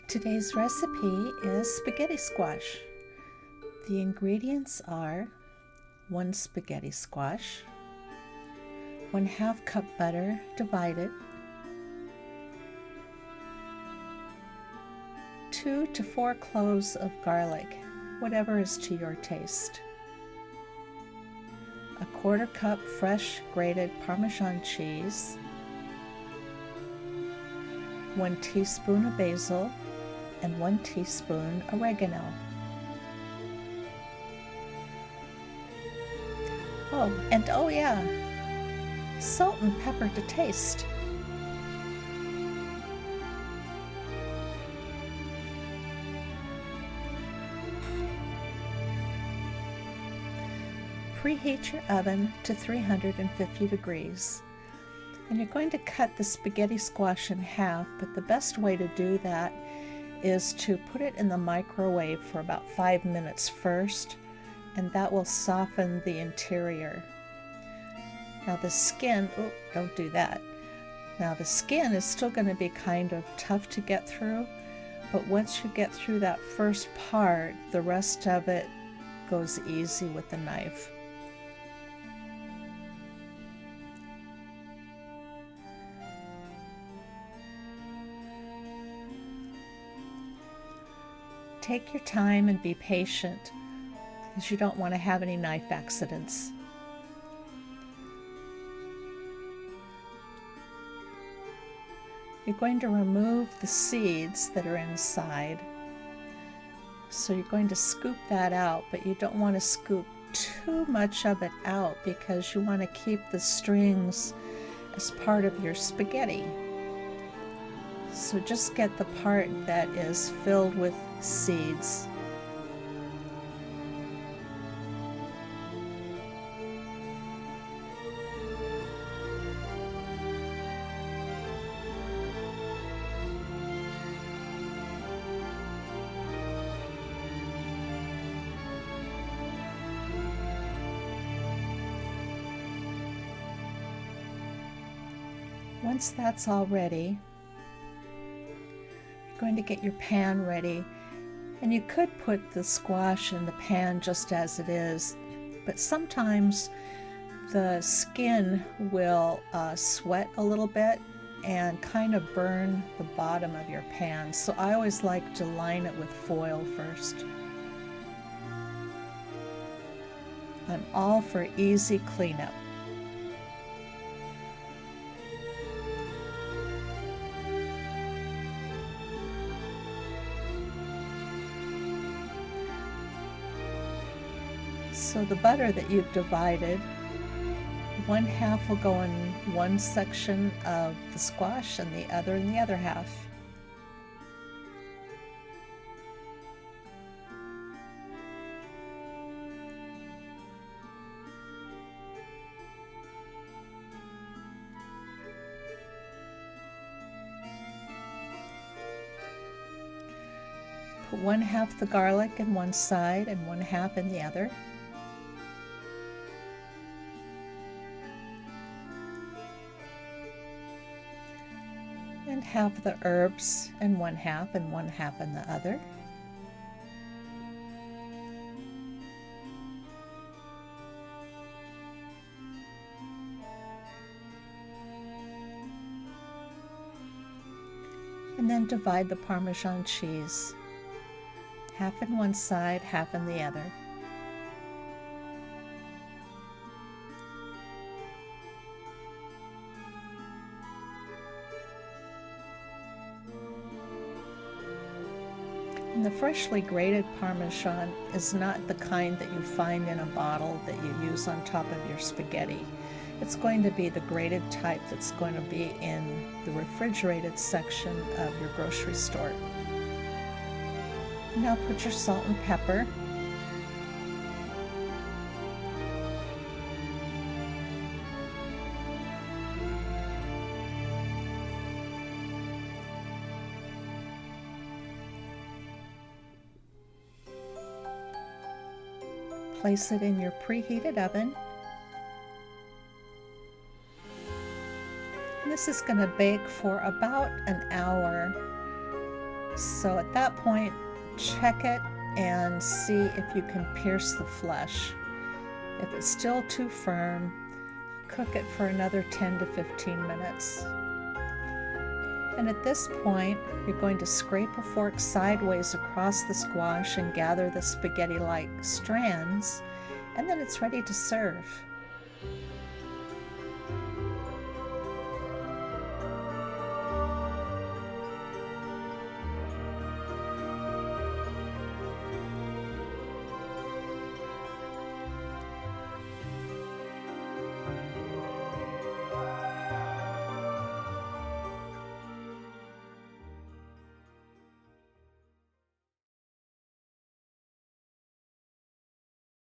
Today's recipe is spaghetti squash. The ingredients are 1 spaghetti squash, 1/2 cup butter divided, 2 to 4 cloves of garlic, whatever is to your taste, 1/4 cup fresh grated Parmesan cheese, 1 teaspoon of basil, and 1 teaspoon oregano. Oh yeah, salt and pepper to taste. Preheat your oven to 350 degrees. And you're going to cut the spaghetti squash in half, but the best way to do that is to put it in the microwave for about 5 minutes first, and that will soften the interior. Now the skin, don't do that. Now the skin is still going to be kind of tough to get through, but once you get through that first part, the rest of it goes easy with the knife. Take your time and be patient, because you don't want to have any knife accidents. You're going to remove the seeds that are inside. So you're going to scoop that out, but you don't want to scoop too much of it out because you want to keep the strings as part of your spaghetti. So just get the part that is filled with seeds. Once that's all ready, you're going to get your pan ready, and you could put the squash in the pan just as it is, but sometimes the skin will sweat a little bit and kind of burn the bottom of your pan, so I always like to line it with foil first. I'm all for easy cleanup. So the butter that you've divided, 1/2 will go in one section of the squash and the other in the other half. Put 1/2 the garlic in one side and 1/2 in the other. And half the herbs in 1/2 and 1/2 in the other. And then divide the Parmesan cheese, 1/2 in one side, 1/2 in the other. And the freshly grated Parmesan is not the kind that you find in a bottle that you use on top of your spaghetti. It's going to be the grated type that's going to be in the refrigerated section of your grocery store. Now put your salt and pepper. Place it in your preheated oven. And this is going to bake for about an hour. So at that point, check it and see if you can pierce the flesh. If it's still too firm, cook it for another 10 to 15 minutes. And at this point, you're going to scrape a fork sideways across the squash and gather the spaghetti-like strands, and then it's ready to serve.